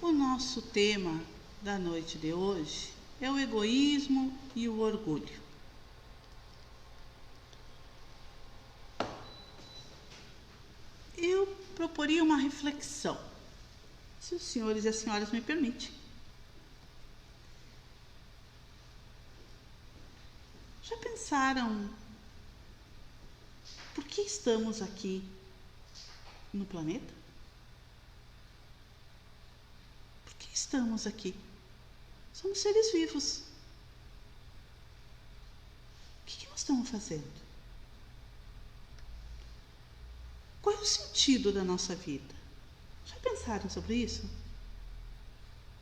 O nosso tema da noite de hoje é o egoísmo e o orgulho. Eu proporia uma reflexão, se os senhores e as senhoras me permitem. Já pensaram por que estamos aqui no planeta? Por que estamos aqui? Somos seres vivos. O que nós estamos fazendo? Qual é o sentido da nossa vida? Já pensaram sobre isso?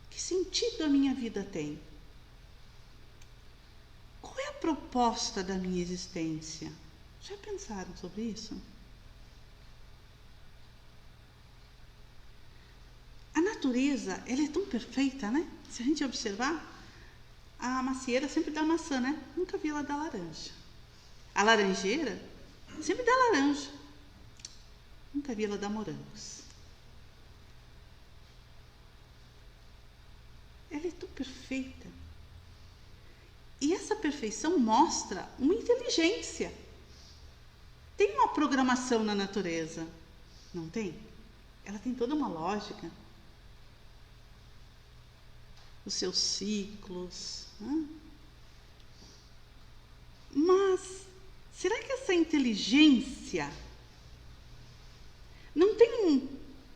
Que sentido a minha vida tem? Qual é a proposta da minha existência? Já pensaram sobre isso? A natureza, ela é tão perfeita, né? Se a gente observar, a macieira sempre dá maçã, né? Nunca vi ela dar laranja. A laranjeira sempre dá laranja. Nunca vi ela dar morangos. Ela é tão perfeita. E essa perfeição mostra uma inteligência. Tem uma programação na natureza, não tem? Ela tem toda uma lógica. Os seus ciclos. Mas, será que essa inteligência não tem um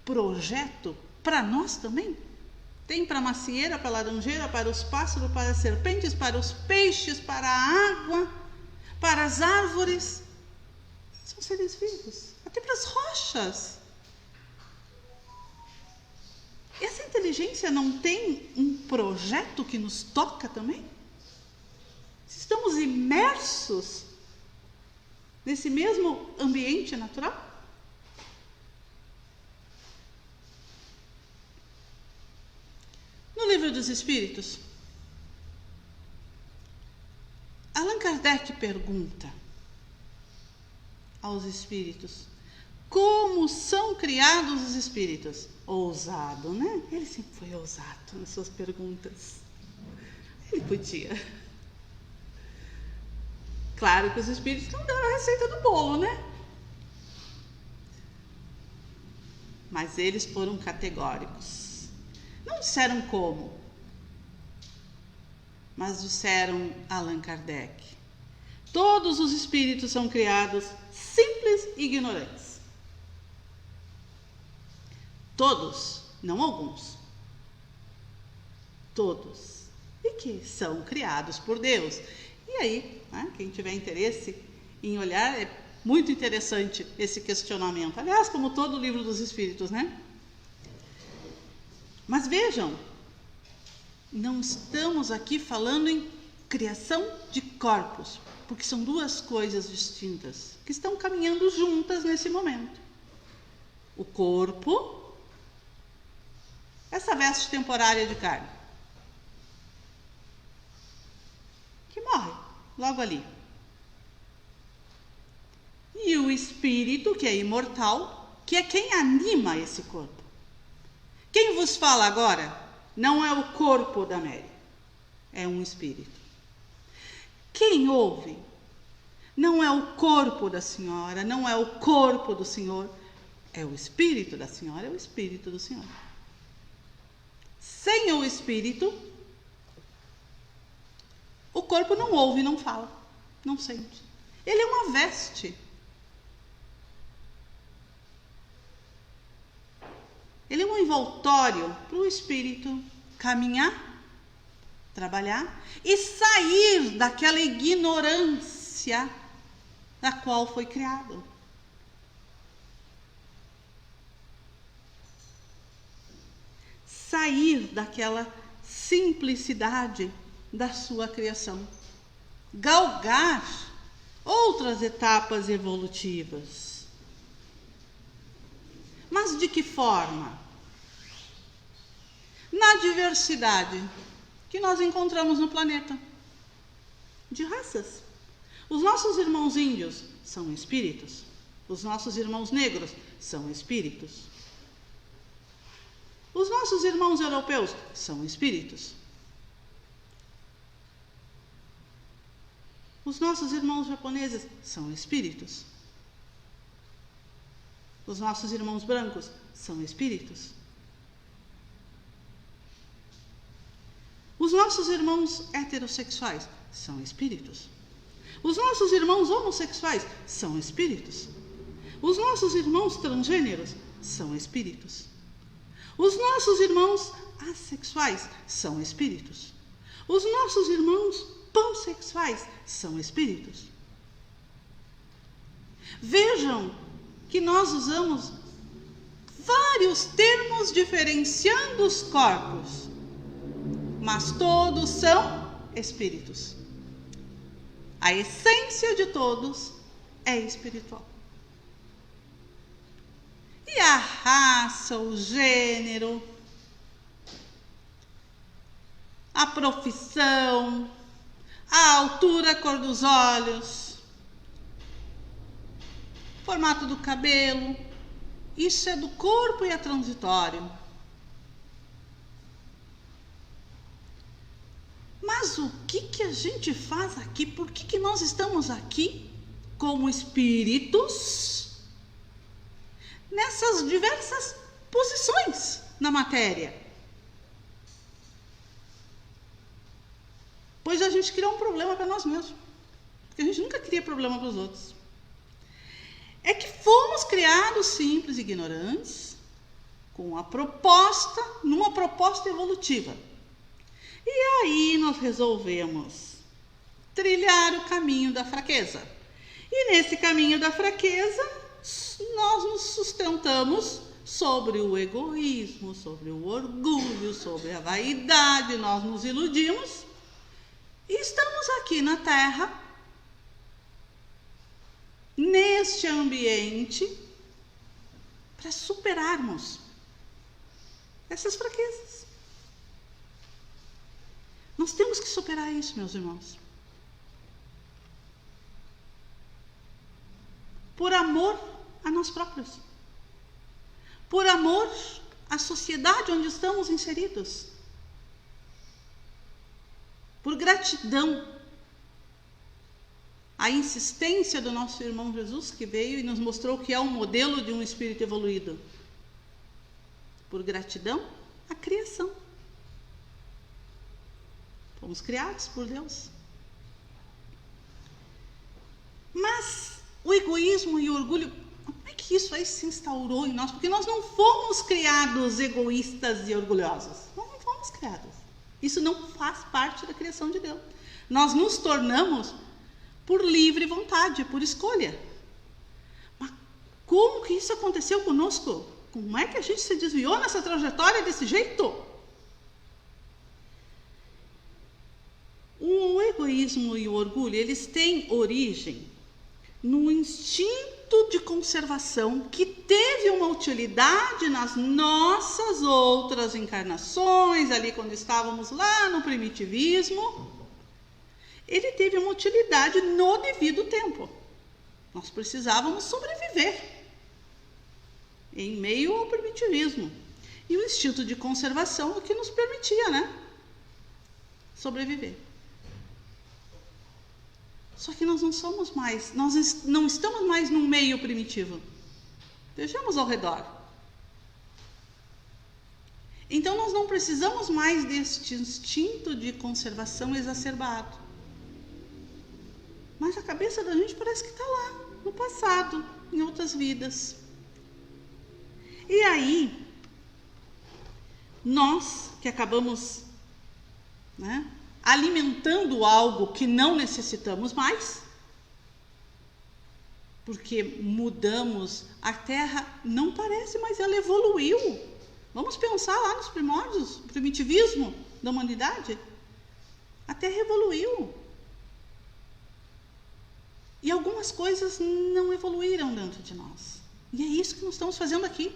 projeto para nós também? Tem para a macieira, para a laranjeira, para os pássaros, para as serpentes, para os peixes, para a água, para as árvores. São seres vivos. Até para as rochas. Essa inteligência não tem um projeto que nos toca também? Estamos imersos nesse mesmo ambiente natural? No Livro dos Espíritos, Allan Kardec pergunta aos espíritos como são criados os espíritos. Ousado, né? Ele sempre foi ousado nas suas perguntas. Ele podia. Claro que os espíritos não deram a receita do bolo, né? Mas eles foram categóricos. Não disseram como, mas disseram Allan Kardec. Todos os espíritos são criados simples e ignorantes. Todos, não alguns. Todos. E que são criados por Deus. E aí, né, quem tiver interesse em olhar, é muito interessante esse questionamento. Aliás, como todo o Livro dos Espíritos, né? Mas vejam, não estamos aqui falando em criação de corpos, porque são duas coisas distintas que estão caminhando juntas nesse momento. O corpo, essa veste temporária de carne, que morre logo ali. E o espírito, que é imortal, que é quem anima esse corpo. Quem vos fala agora não é o corpo da Mary, é um espírito. Quem ouve não é o corpo da senhora, não é o corpo do senhor, é o espírito da senhora, é o espírito do senhor. Sem o espírito, o corpo não ouve, não fala, não sente. Ele é uma veste. Ele é um envoltório para o espírito caminhar, trabalhar e sair daquela ignorância da qual foi criado. Sair daquela simplicidade da sua criação. Galgar outras etapas evolutivas. Mas de que forma? Na diversidade que nós encontramos no planeta. De raças. Os nossos irmãos índios são espíritos. Os nossos irmãos negros são espíritos. Os nossos nossos irmãos europeus são espíritos. Os nossos irmãos japoneses são espíritos. Os nossos irmãos brancos são espíritos. Os nossos irmãos heterossexuais são espíritos. Os nossos irmãos homossexuais são espíritos. Os nossos irmãos transgêneros são espíritos. Os nossos irmãos assexuais são espíritos. Os nossos irmãos pansexuais são espíritos. Vejam que nós usamos vários termos diferenciando os corpos, mas todos são espíritos. A essência de todos é espiritual. E a raça, o gênero, a profissão, a altura, a cor dos olhos, o formato do cabelo, isso é do corpo e é transitório. Mas o que a gente faz aqui? Por que nós estamos aqui como espíritos nessas diversas posições na matéria? Pois a gente criou um problema para nós mesmos, porque a gente nunca cria problema para os outros. É que fomos criados simples e ignorantes, com numa proposta evolutiva. E aí nós resolvemos trilhar o caminho da fraqueza. E nesse caminho da fraqueza, nós nos sustentamos sobre o egoísmo, sobre o orgulho, sobre a vaidade, nós nos iludimos. E estamos aqui na Terra, neste ambiente, para superarmos essas fraquezas. Nós temos que superar isso, meus irmãos. Por amor a nós próprios. Por amor à sociedade onde estamos inseridos. Por gratidão à insistência do nosso irmão Jesus, que veio e nos mostrou que é um modelo de um espírito evoluído. Por gratidão à criação. Fomos criados por Deus. Mas o egoísmo e o orgulho, como é que isso aí se instaurou em nós? Porque nós não fomos criados egoístas e orgulhosos. Nós não fomos criados. Isso não faz parte da criação de Deus. Nós nos tornamos por livre vontade, por escolha. Mas como que isso aconteceu conosco? Como é que a gente se desviou nessa trajetória desse jeito? O egoísmo e o orgulho, eles têm origem no instinto de conservação que teve uma utilidade nas nossas outras encarnações, ali quando estávamos lá no primitivismo. Ele teve uma utilidade no devido tempo. Nós precisávamos sobreviver em meio ao primitivismo. E o instinto de conservação é o que nos permitia, né? Sobreviver. Só que nós não somos mais, nós não estamos mais num meio primitivo. Vejamos ao redor. Então nós não precisamos mais deste instinto de conservação exacerbado. Mas a cabeça da gente parece que está lá, no passado, em outras vidas. E aí, nós que acabamos, alimentando algo que não necessitamos mais, porque mudamos, a Terra não parece, mas ela evoluiu. Vamos pensar lá nos primórdios, primitivismo da humanidade. A Terra evoluiu. E algumas coisas não evoluíram dentro de nós. E é isso que nós estamos fazendo aqui.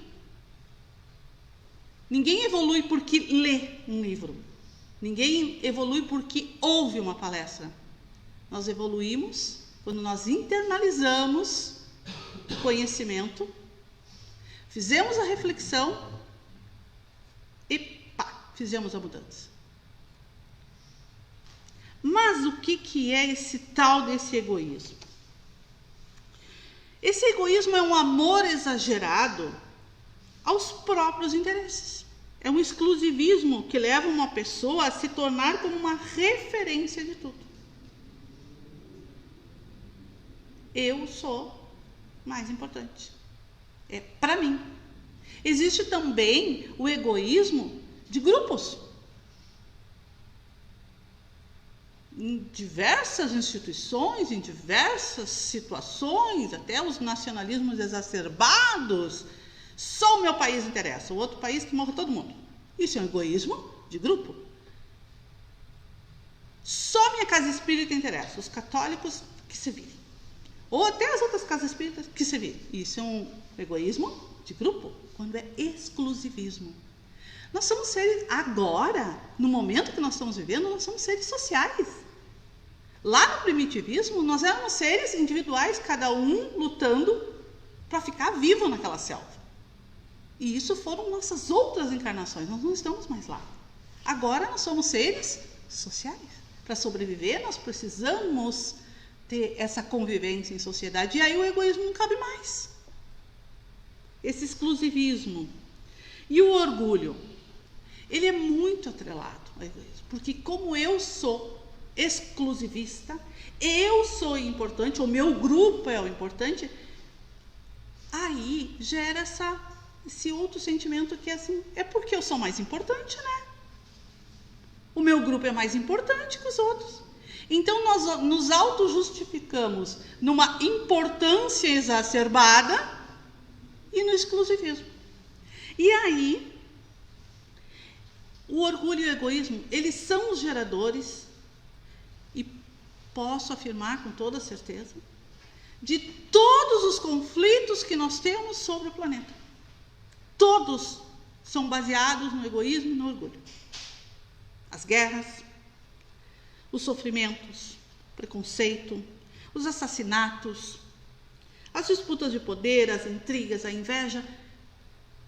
Ninguém evolui porque lê um livro. Ninguém evolui porque ouve uma palestra. Nós evoluímos quando nós internalizamos o conhecimento, fizemos a reflexão e pá, fizemos a mudança. Mas o que é esse tal desse egoísmo? Esse egoísmo é um amor exagerado aos próprios interesses. É um exclusivismo que leva uma pessoa a se tornar como uma referência de tudo. Eu sou mais importante. É para mim. Existe também o egoísmo de grupos. Em diversas instituições, em diversas situações, até os nacionalismos exacerbados, só o meu país interessa, o outro país que morra todo mundo. Isso é um egoísmo de grupo. Só minha casa espírita interessa, os católicos que se virem. Ou até as outras casas espíritas que se virem. Isso é um egoísmo de grupo, quando é exclusivismo. Nós somos seres, agora, no momento que nós estamos vivendo, nós somos seres sociais. Lá no primitivismo, nós éramos seres individuais, cada um lutando para ficar vivo naquela selva. E isso foram nossas outras encarnações, nós não estamos mais lá. Agora nós somos seres sociais. Para sobreviver, nós precisamos ter essa convivência em sociedade. E aí o egoísmo não cabe mais. Esse exclusivismo. E o orgulho? Ele é muito atrelado ao egoísmo. Porque como eu sou exclusivista, eu sou importante, o meu grupo é o importante, aí gera esse outro sentimento que é assim, é porque eu sou mais importante, né? O meu grupo é mais importante que os outros. Então nós nos auto-justificamos numa importância exacerbada e no exclusivismo. E aí, o orgulho e o egoísmo, eles são os geradores, e posso afirmar com toda certeza, de todos os conflitos que nós temos sobre o planeta. Todos são baseados no egoísmo e no orgulho. As guerras, os sofrimentos, o preconceito, os assassinatos, as disputas de poder, as intrigas, a inveja,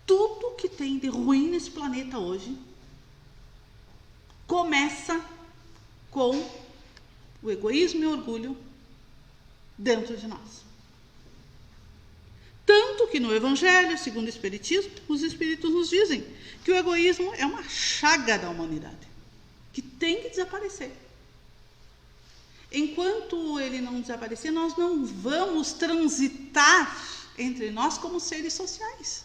tudo que tem de ruim nesse planeta hoje começa com o egoísmo e o orgulho dentro de nós. Tanto que no Evangelho, segundo o Espiritismo, os Espíritos nos dizem que o egoísmo é uma chaga da humanidade, que tem que desaparecer. Enquanto ele não desaparecer, nós não vamos transitar entre nós como seres sociais.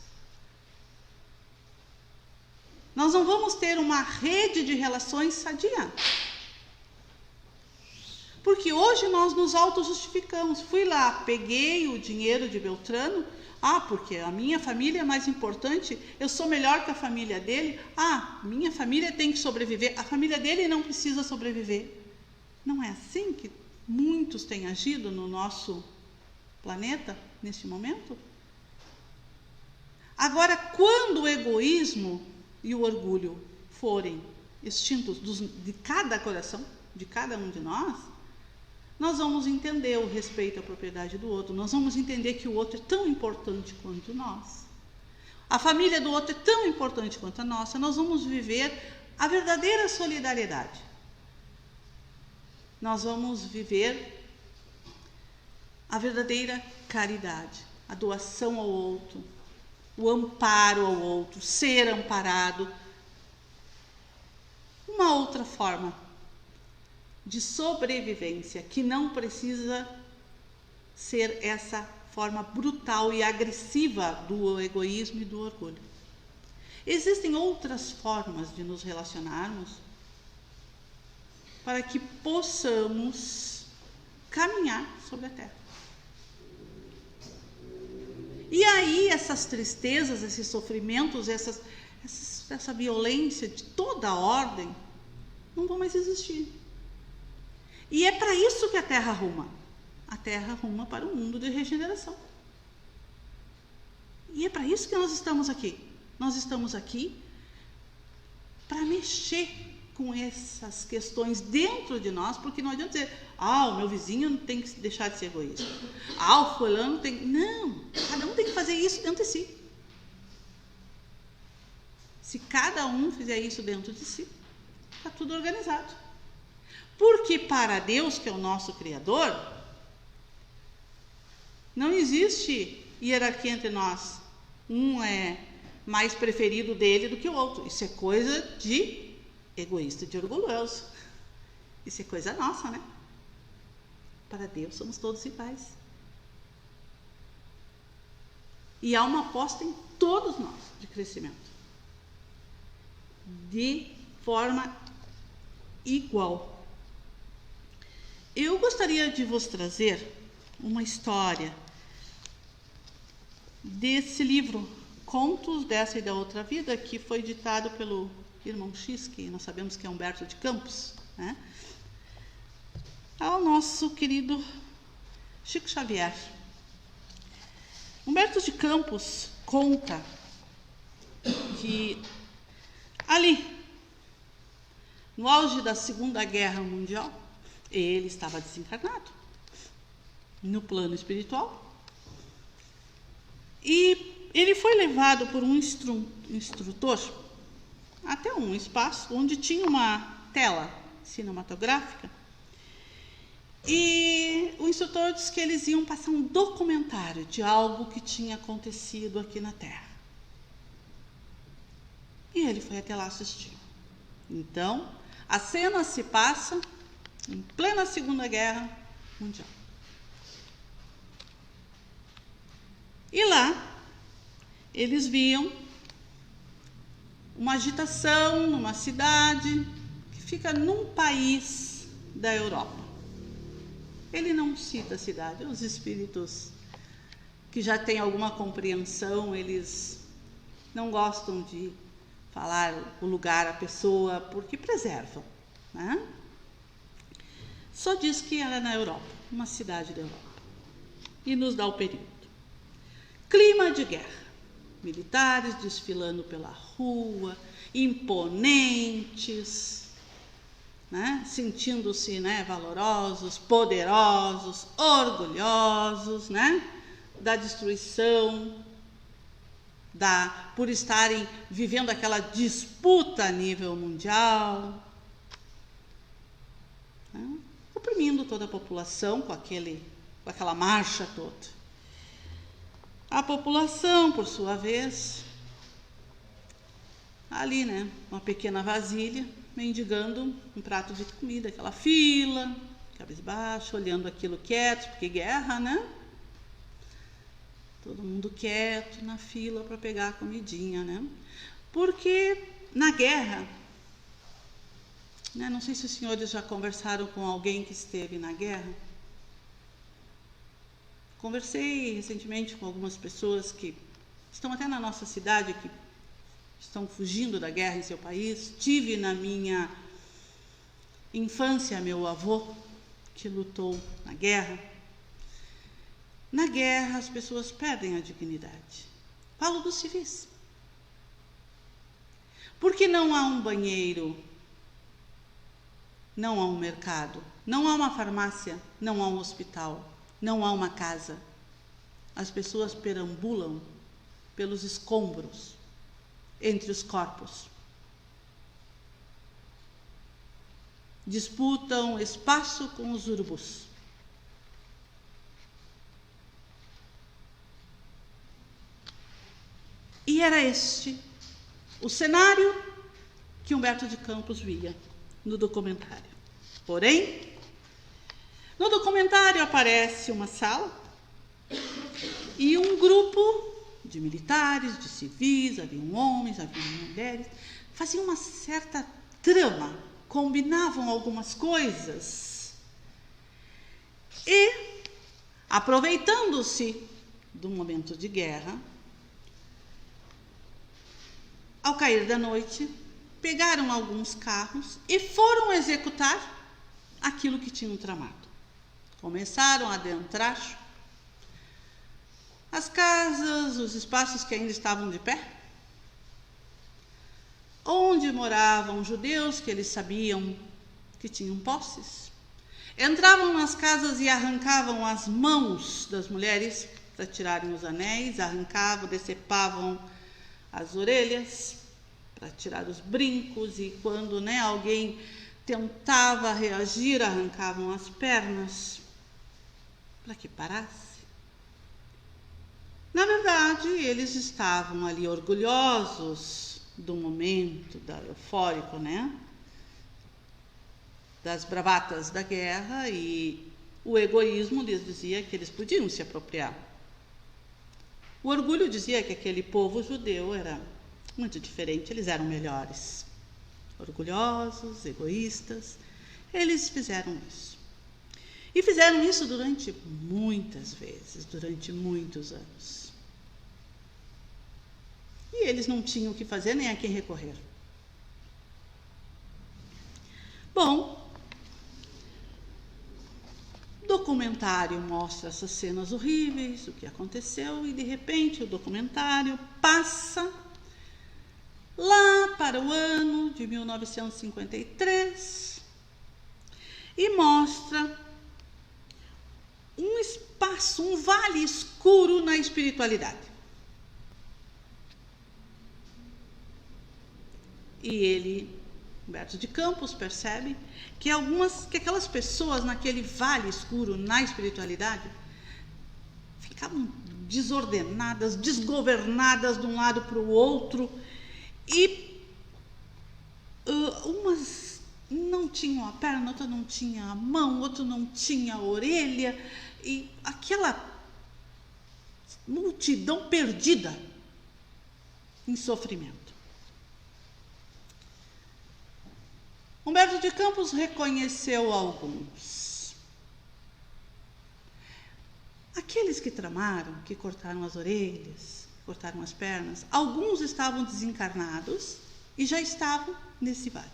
Nós não vamos ter uma rede de relações sadia. Porque hoje nós nos auto-justificamos. Fui lá, peguei o dinheiro de Beltrano. Porque a minha família é mais importante, eu sou melhor que a família dele. Minha família tem que sobreviver, a família dele não precisa sobreviver. Não é assim que muitos têm agido no nosso planeta, neste momento? Agora, quando o egoísmo e o orgulho forem extintos de cada coração, de cada um de nós vamos entender o respeito à propriedade do outro, nós vamos entender que o outro é tão importante quanto nós. A família do outro é tão importante quanto a nossa, nós vamos viver a verdadeira solidariedade. Nós vamos viver a verdadeira caridade, a doação ao outro, o amparo ao outro, ser amparado. Uma outra forma de sobrevivência, que não precisa ser essa forma brutal e agressiva do egoísmo e do orgulho. Existem outras formas de nos relacionarmos para que possamos caminhar sobre a Terra. E aí essas tristezas, esses sofrimentos, essa violência de toda a ordem não vão mais existir. E é para isso que a Terra ruma. A Terra ruma para um mundo de regeneração. E é para isso que nós estamos aqui. Nós estamos aqui para mexer com essas questões dentro de nós, porque não adianta dizer, o meu vizinho não tem que deixar de ser egoísta. O fulano tem... Não, cada um tem que fazer isso dentro de si. Se cada um fizer isso dentro de si, está tudo organizado. Porque para Deus, que é o nosso Criador, não existe hierarquia entre nós. Um é mais preferido dele do que o outro. Isso é coisa de egoísta, de orgulhoso. Isso é coisa nossa, né? Para Deus somos todos iguais. E há uma aposta em todos nós de crescimento. De forma igual. Eu gostaria de vos trazer uma história desse livro, Contos dessa e da Outra Vida, que foi ditado pelo irmão X, que nós sabemos que é Humberto de Campos, né? Ao nosso querido Chico Xavier. Humberto de Campos conta que ali, no auge da Segunda Guerra Mundial, ele estava desencarnado no plano espiritual e ele foi levado por um instrutor até um espaço onde tinha uma tela cinematográfica e o instrutor disse que eles iam passar um documentário de algo que tinha acontecido aqui na Terra. E ele foi até lá assistir. Então, a cena se passa em plena Segunda Guerra Mundial. E lá, eles viam uma agitação numa cidade que fica num país da Europa. Ele não cita a cidade, os espíritos que já têm alguma compreensão, eles não gostam de falar o lugar, a pessoa, porque preservam, né? Só diz que era na Europa, uma cidade da Europa. E nos dá o período. Clima de guerra. Militares desfilando pela rua, imponentes, né? Sentindo-se, né, valorosos, poderosos, orgulhosos, né? Da destruição, por estarem vivendo aquela disputa a nível mundial, né? Oprimindo toda a população com aquela marcha toda. A população, por sua vez, ali, né, uma pequena vasilha, mendigando um prato de comida, aquela fila, cabisbaixo, olhando aquilo quieto, porque guerra, né? Todo mundo quieto na fila para pegar a comidinha, né? Porque na guerra, né, não sei se os senhores já conversaram com alguém que esteve na guerra. Conversei recentemente com algumas pessoas que estão até na nossa cidade, que estão fugindo da guerra em seu país. Tive na minha infância meu avô, que lutou na guerra. Na guerra, as pessoas perdem a dignidade. Falo dos civis. Porque não há um banheiro, não há um mercado, não há uma farmácia, não há um hospital, não há uma casa. As pessoas perambulam pelos escombros, entre os corpos. Disputam espaço com os urubus. E era este o cenário que Humberto de Campos via no documentário. Porém, no documentário aparece uma sala e um grupo de militares, de civis, haviam homens, haviam mulheres, faziam uma certa trama, combinavam algumas coisas e, aproveitando-se do momento de guerra, ao cair da noite, pegaram alguns carros e foram executar aquilo que tinham tramado. Começaram a adentrar as casas, os espaços que ainda estavam de pé, onde moravam judeus que eles sabiam que tinham posses. Entravam nas casas e arrancavam as mãos das mulheres para tirarem os anéis, arrancavam, decepavam as orelhas, para tirar os brincos, e quando, né, alguém tentava reagir, arrancavam as pernas para que parasse. Na verdade, eles estavam ali orgulhosos do momento eufórico, né, das bravatas da guerra, e o egoísmo lhes dizia que eles podiam se apropriar. O orgulho dizia que aquele povo judeu era muito diferente, eles eram melhores. Orgulhosos, egoístas, eles fizeram isso. E fizeram isso durante muitas vezes, durante muitos anos. E eles não tinham o que fazer nem a quem recorrer. Bom, o documentário mostra essas cenas horríveis, o que aconteceu, e de repente o documentário passa lá para o ano de 1953 e mostra um espaço, um vale escuro na espiritualidade. E ele, Humberto de Campos, percebe que aquelas pessoas naquele vale escuro na espiritualidade ficavam desordenadas, desgovernadas de um lado para o outro, e umas não tinham a perna, outra não tinha a mão, outra não tinha a orelha, e aquela multidão perdida em sofrimento. Humberto de Campos reconheceu alguns. Aqueles que tramaram, que cortaram as orelhas, cortaram as pernas, alguns estavam desencarnados e já estavam nesse vale.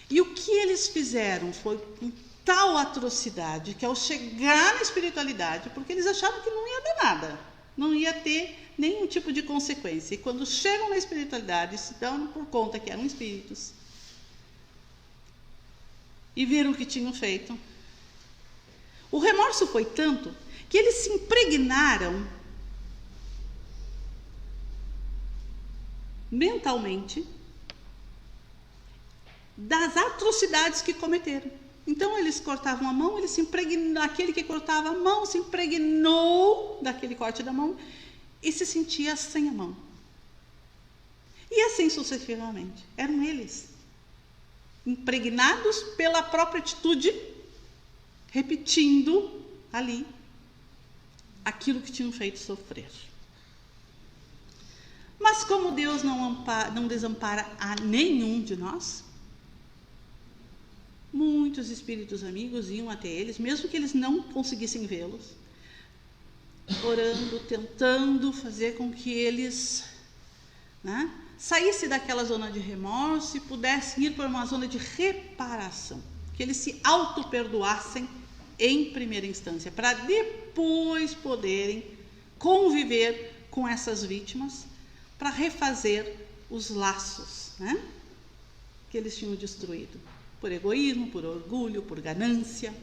E o que eles fizeram foi com tal atrocidade que, ao chegar na espiritualidade, porque eles achavam que não ia dar nada, não ia ter nenhum tipo de consequência, e quando chegam na espiritualidade se dão por conta que eram espíritos e viram o que tinham feito, o remorso foi tanto que eles se impregnaram mentalmente das atrocidades que cometeram. Então eles cortavam a mão, aquele que cortava a mão se impregnou daquele corte da mão e se sentia sem a mão. E assim sucessivamente. Eram eles, impregnados pela própria atitude, repetindo ali aquilo que tinham feito sofrer. Mas como Deus não desampara a nenhum de nós, muitos espíritos amigos iam até eles, mesmo que eles não conseguissem vê-los, orando, tentando fazer com que eles, né, saíssem daquela zona de remorso e pudessem ir para uma zona de reparação, que eles se auto-perdoassem em primeira instância, para depois poderem conviver com essas vítimas, para refazer os laços, né, que eles tinham destruído, por egoísmo, por orgulho, por ganância.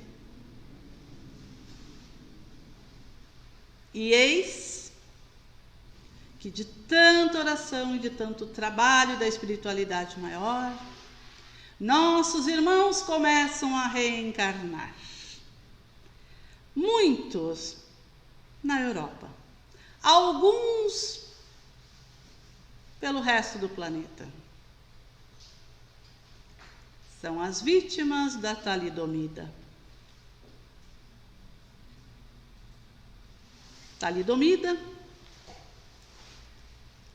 E eis que de tanta oração e de tanto trabalho da espiritualidade maior, nossos irmãos começam a reencarnar. Muitos na Europa, alguns pelo resto do planeta. São as vítimas da talidomida. Talidomida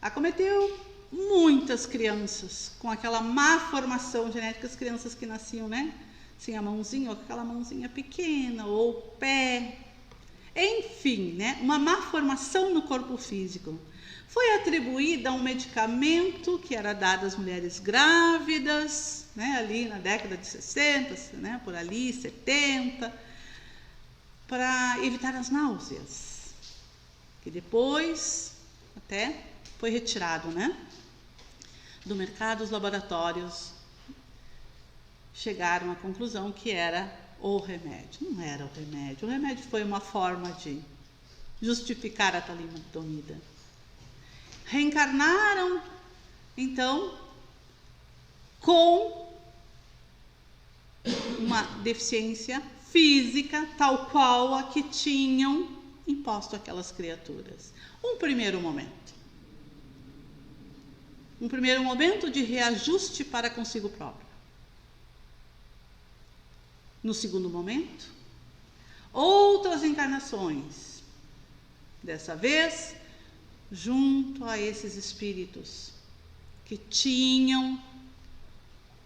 acometeu muitas crianças com aquela má formação genética, as crianças que nasciam, né, sem a mãozinha, ou com aquela mãozinha pequena, ou o pé, enfim, né, uma má formação no corpo físico. Foi atribuída a um medicamento que era dado às mulheres grávidas, né, ali na década de 60, né, por ali, 70, para evitar as náuseas, que depois até foi retirado, né, do mercado. Os laboratórios chegaram à conclusão que era o remédio. Não era o remédio. O remédio foi uma forma de justificar a talidomida. Reencarnaram, então, com uma deficiência física, tal qual a que tinham imposto aquelas criaturas. Um primeiro momento de reajuste para consigo próprio. No segundo momento, outras encarnações, dessa vez junto a esses espíritos que tinham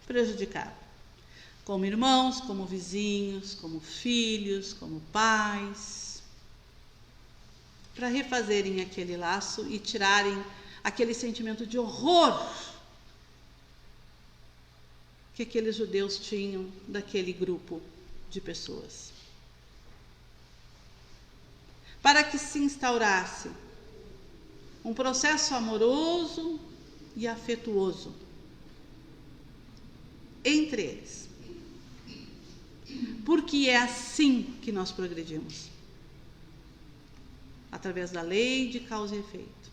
prejudicado, como irmãos, como vizinhos, como filhos, como pais, para refazerem aquele laço e tirarem aquele sentimento de horror que aqueles judeus tinham daquele grupo de pessoas. Para que se instaurasse um processo amoroso e afetuoso entre eles. Porque é assim que nós progredimos. Através da lei de causa e efeito.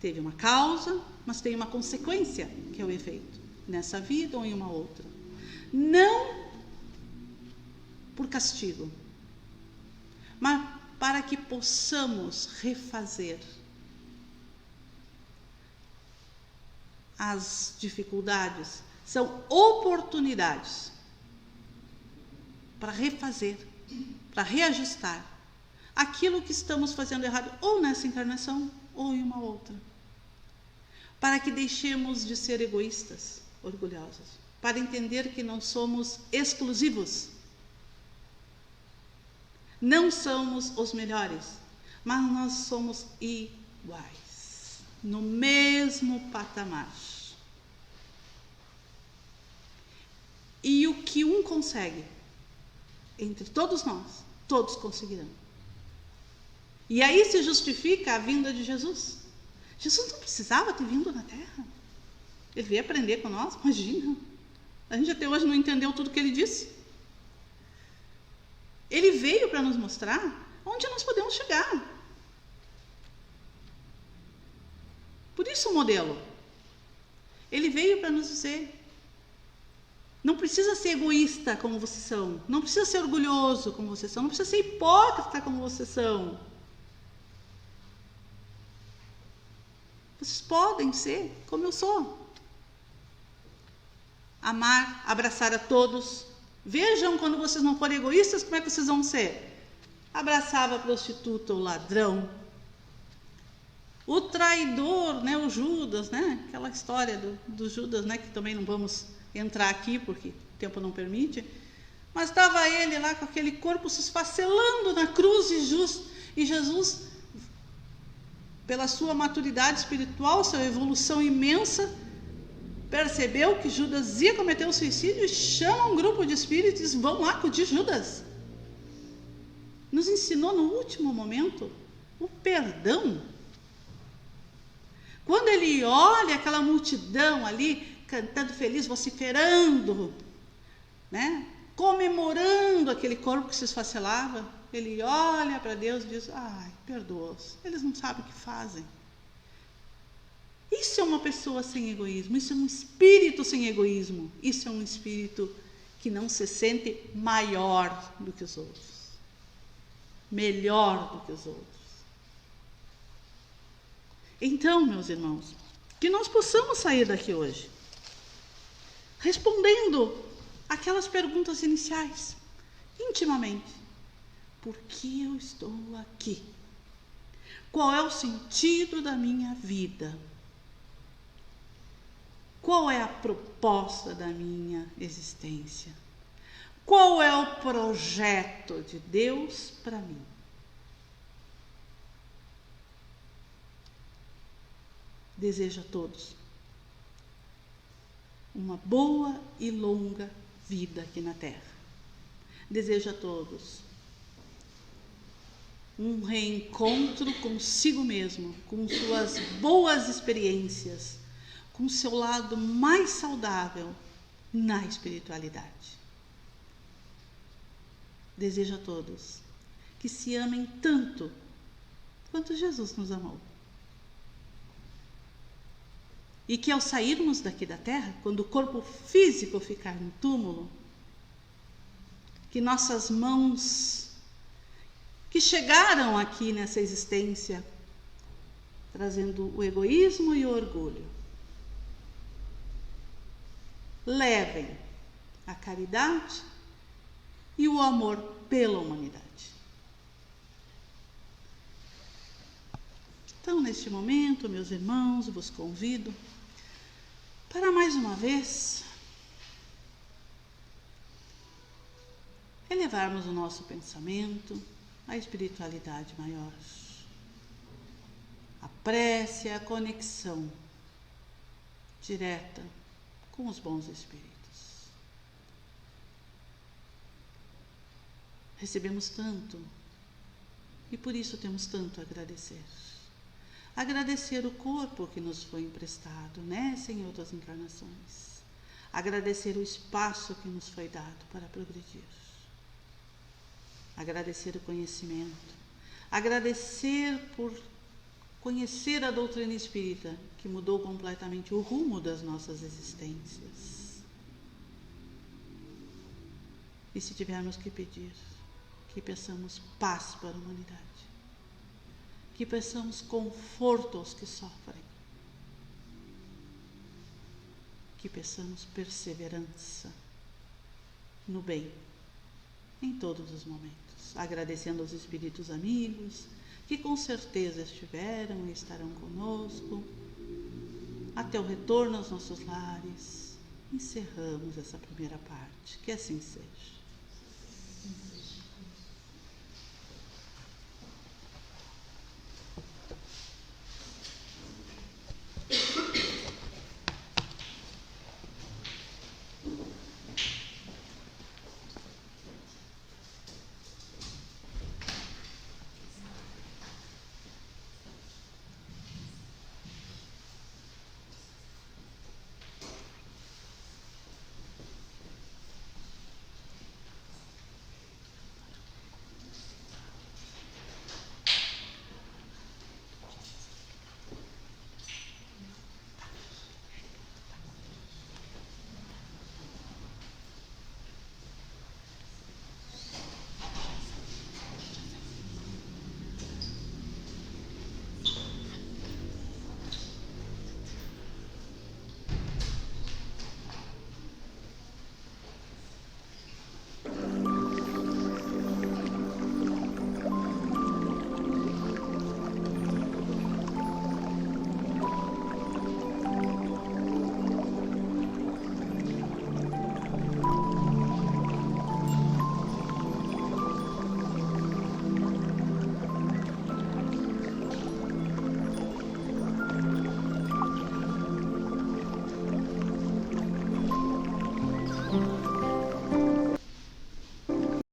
Teve uma causa, mas tem uma consequência, que é o efeito, nessa vida ou em uma outra. Não por castigo, mas para que possamos refazer as dificuldades. São oportunidades para refazer, para reajustar aquilo que estamos fazendo errado, ou nessa encarnação, ou em uma outra. Para que deixemos de ser egoístas, orgulhosos, para entender que não somos exclusivos. Não somos os melhores, mas nós somos iguais, no mesmo patamar. E o que um consegue, entre todos nós, todos conseguirão. E aí se justifica a vinda de Jesus. Jesus não precisava ter vindo na Terra. Ele veio aprender com nós, imagina. A gente até hoje não entendeu tudo que ele disse. Ele veio para nos mostrar onde nós podemos chegar. Por isso o modelo. Ele veio para nos dizer: não precisa ser egoísta como vocês são, não precisa ser orgulhoso como vocês são, não precisa ser hipócrita como vocês são. Vocês podem ser como eu sou. Amar, abraçar a todos. Vejam, quando vocês não forem egoístas, como é que vocês vão ser? Abraçava a prostituta, o ladrão, o traidor, né, o Judas, né, aquela história do Judas, né, que também não vamos entrar aqui porque o tempo não permite, mas estava ele lá com aquele corpo se esfacelando na cruz e Jesus, pela sua maturidade espiritual, sua evolução imensa, percebeu que Judas ia cometer o suicídio e chama um grupo de espíritos e diz: vão lá acudir Judas. Nos ensinou no último momento o perdão. Quando ele olha aquela multidão ali, cantando feliz, vociferando, né? Comemorando aquele corpo que se esfacelava, ele olha para Deus e diz: ai, perdoa-os, eles não sabem o que fazem. Isso é uma pessoa sem egoísmo, isso é um espírito sem egoísmo, isso é um espírito que não se sente maior do que os outros, melhor do que os outros. Então, meus irmãos, que nós possamos sair daqui hoje respondendo aquelas perguntas iniciais, intimamente. Por que eu estou aqui? Qual é o sentido da minha vida? Qual é a proposta da minha existência? Qual é o projeto de Deus para mim? Desejo a todos uma boa e longa vida aqui na Terra. Desejo a todos um reencontro consigo mesmo, com suas boas experiências, com seu lado mais saudável na espiritualidade. Desejo a todos que se amem tanto quanto Jesus nos amou. E que ao sairmos daqui da Terra, quando o corpo físico ficar no túmulo, que nossas mãos que chegaram aqui nessa existência, trazendo o egoísmo e o orgulho, levem a caridade e o amor pela humanidade. Então, neste momento, meus irmãos, vos convido para mais uma vez elevarmos o nosso pensamento à espiritualidade maior. A prece é a conexão direta com os bons espíritos. Recebemos tanto e por isso temos tanto a agradecer. Agradecer o corpo que nos foi emprestado nessa e em outras encarnações. Agradecer o espaço que nos foi dado para progredir. Agradecer o conhecimento. Agradecer por conhecer a doutrina espírita, que mudou completamente o rumo das nossas existências. E se tivermos que pedir, que peçamos paz para a humanidade, que peçamos conforto aos que sofrem, que peçamos perseverança no bem em todos os momentos, agradecendo aos espíritos amigos que com certeza estiveram e estarão conosco até o retorno aos nossos lares. Encerramos essa primeira parte, que assim seja.